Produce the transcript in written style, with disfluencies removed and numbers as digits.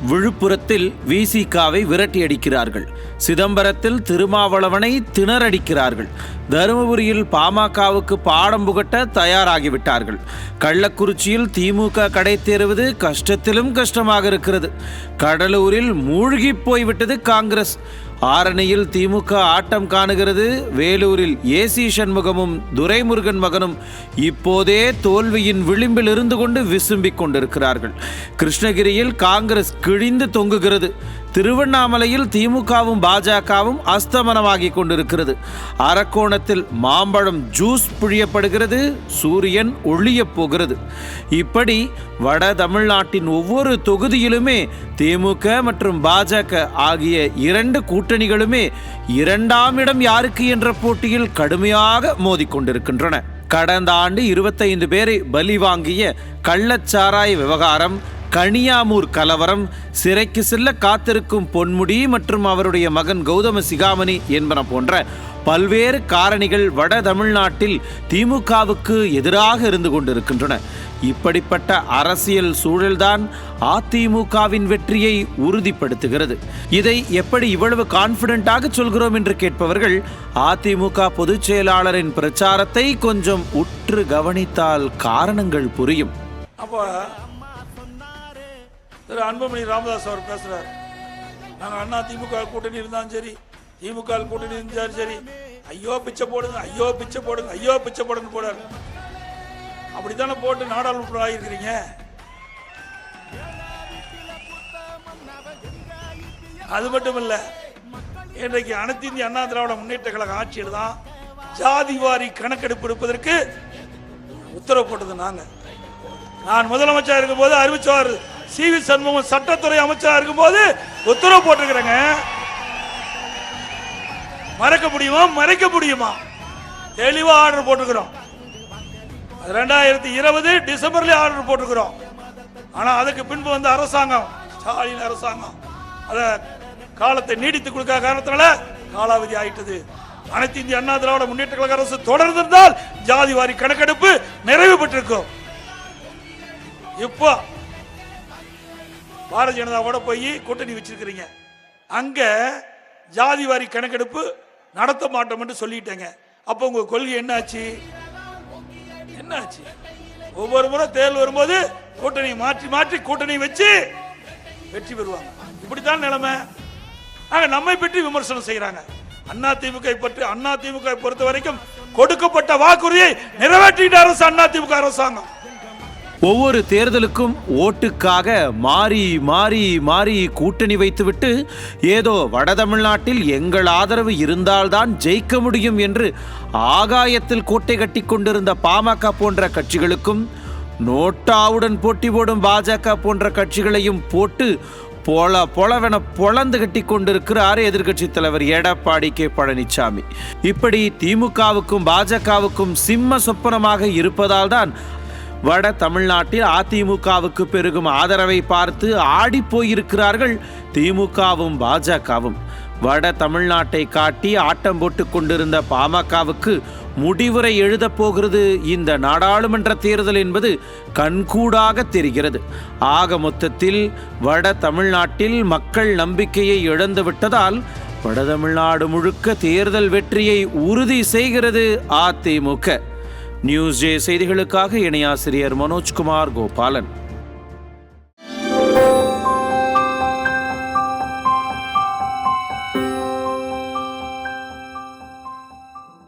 விழுப்புரத்தில் விசிகாவை விரட்டியடிக்கிறார்கள். சிதம்பரத்தில் திருமாவளவனை திணறடிக்கிறார்கள். தருமபுரியில் பாமகவுக்கு பாடம் புகட்ட தயாராகிவிட்டார்கள். கள்ளக்குறிச்சியில் திமுக கடை தேறுவது கஷ்டத்திலும் கஷ்டமாக இருக்கிறது. கடலூரில் மூழ்கி போய்விட்டது காங்கிரஸ். ஆரணியில் திமுக ஆட்டம் காணுகிறது. வேலூரில் ஏசி சண்முகமும் துரைமுருகன் மகனும் இப்போதே தோல்வியின் விளிம்பில் இருந்து கொண்டு விசும்பிக் கொண்டிருக்கிறார்கள். கிருஷ்ணகிரியில் காங்கிரஸ் கிழிந்து தொங்குகிறது. திருவண்ணாமலையில் திமுகவும் பாஜகவும் அஸ்தமனமாகி கொண்டிருக்கிறது. அரக்கோணத்தில் மாம்பழம் ஜூஸ் புழியப்படுகிறது. சூரியன் ஒளியப் போகிறது. இப்படி வட தமிழ்நாட்டின் ஒவ்வொரு தொகுதியிலுமே திமுக மற்றும் பாஜக ஆகிய இரண்டு கூட்டணிகளுமே இரண்டாம் இடம் யாருக்கு என்ற போட்டியில் கடுமையாக மோதிக்கொண்டிருக்கின்றன. கடந்த ஆண்டு 25 பேரை பலி வாங்கிய கள்ளச்சாராய விவகாரம், கனியாமூர் கலவரம், சிறைக்கு செல்ல காத்திருக்கும் பொன்முடி மற்றும் அவருடைய மகன் கௌதம சிகாமணி என்பன போன்ற பல்வேறு காரணிகள் வட தமிழ்நாட்டில் திமுகவுக்கு எதிராக இருந்து கொண்டிருக்கின்றன. இப்படிப்பட்ட அரசியல் சூழல்தான் அதிமுகவின் வெற்றியை உறுதிப்படுத்துகிறது. இதை எப்படி இவ்வளவு கான்பிடென்ட்டாக சொல்கிறோம் என்று கேட்பவர்கள், அதிமுக பொதுச் செயலாளரின் பிரச்சாரத்தை கொஞ்சம் உற்று கவனித்தால் காரணங்கள் புரியும். திரு அன்புமணி ராமதாஸ் அவர் பேசுறாரு, நாங்கள் அண்ணா திமுக கூட்டணி இருந்தாலும் சரி, திமுக கூட்டணி இருந்தாலும் சரி, ஐயோ பிச்சை போடுங்க, ஐயோ பிச்சை போடுங்க, ஐயோ பிச்சை போடுங்க போடாரு. அப்படித்தானே போட்டு நாடாளுமன்ற ஆகியிருக்கிறீங்க. அது மட்டும் இல்ல, இன்றைக்கு அனைத்து இந்திய அண்ணா திராவிட முன்னேற்ற கழக ஆட்சியில் தான் ஜாதிவாரி கணக்கெடுப்பு எடுப்பதற்கு உத்தரவு போட்டது நான் முதலமைச்சர் இருக்கும் போது அறிவிச்சார். சி.வி. சண்முகம் சட்டத்துறை அமைச்சராக இருக்கும் போது உத்தரவு போட்டிருக்கிறேங்க. மறைக்க முடியுமா? தெளிவா ஆர்டர் போட்டிருக்கிறோம். 2020 டிசம்பர்ல ஆர்டர் போட்டிருக்கிறோம். ஆனா அதுக்கு பின்பு வந்த அரசாங்கம், ஸ்டாலின் அரசாங்கம், அத காலத்தை நீடித்து கொடுக்க காரணத்தினால காலாவதி ஆயிட்டது. அனைத்து இந்திய அண்ணா திராவிட முன்னேற்ற கழக அரசு தொடர்ந்திருந்தால் ஜாதிவாரி கணக்கெடுப்பு நிறைவு பெற்றிருக்கும். இப்போ பாரதிய ஜனதாவோட போய் கூட்டணி வச்சிருக்கிறீங்க. அங்க ஜாதிவாரி கணக்கெடுப்பு நடத்த மாட்டோம் என்று சொல்லிட்டேங்க. அப்ப உங்க கொள்கை என்னாச்சு? ஒவ்வொரு முறை தேர்தல் வரும்போது கூட்டணி மாற்றி கூட்டணி வச்சு வெற்றி பெறுவாங்க. இப்படித்தான் நிலைமை. நம்மை பற்றி விமர்சனம் செய்யறாங்க. அதிமுக பொறுத்த வரைக்கும் கொடுக்கப்பட்ட வாக்குறுதியை நிறைவேற்றிட்ட அரசு அதிமுக அரசாங்கம். ஒவ்வொரு தேர்தலுக்கும் ஓட்டுக்காக மாறி மாறி மாறி கூட்டணி வைத்துவிட்டு ஏதோ வட தமிழ்நாட்டில் எங்கள் ஆதரவு இருந்தால்தான் ஜெயிக்க முடியும் என்று ஆகாயத்தில் கோட்டை கட்டி கொண்டிருந்த பாமக போன்ற கட்சிகளுக்கும், நோட்டாவுடன் போட்டி போடும் பாஜக போன்ற கட்சிகளையும் போட்டு பொலவென பொளந்து கட்டி கொண்டிருக்கிறார் எதிர்கட்சி தலைவர் எடப்பாடி கே பழனிசாமி. இப்படி திமுகவுக்கும் பாஜகவுக்கும் சிம்ம சொப்பனமாக இருப்பதால் தான் வட தமிழ்நாட்டில் அதிமுகவுக்கு பெருகும் ஆதரவை பார்த்து ஆடி போயிருக்கிறார்கள் திமுகவும் பாஜகவும். வட தமிழ்நாட்டை காட்டி ஆட்டம் போட்டு கொண்டிருந்த பாமகவுக்கு முடிவுரை எழுதப் போகிறது இந்த நாடாளுமன்ற தேர்தல் என்பது கண்கூடாக தெரிகிறது. ஆக மொத்தத்தில் வட தமிழ்நாட்டில் மக்கள் நம்பிக்கையை இழந்து விட்டதால் வட தமிழ்நாடு முழுக்க தேர்தல் வெற்றியை உறுதி செய்கிறது அதிமுக. நியூஸ் ஜே செய்திகளுக்காக இணையாசிரியர் மனோஜ்குமார் கோபாலன்.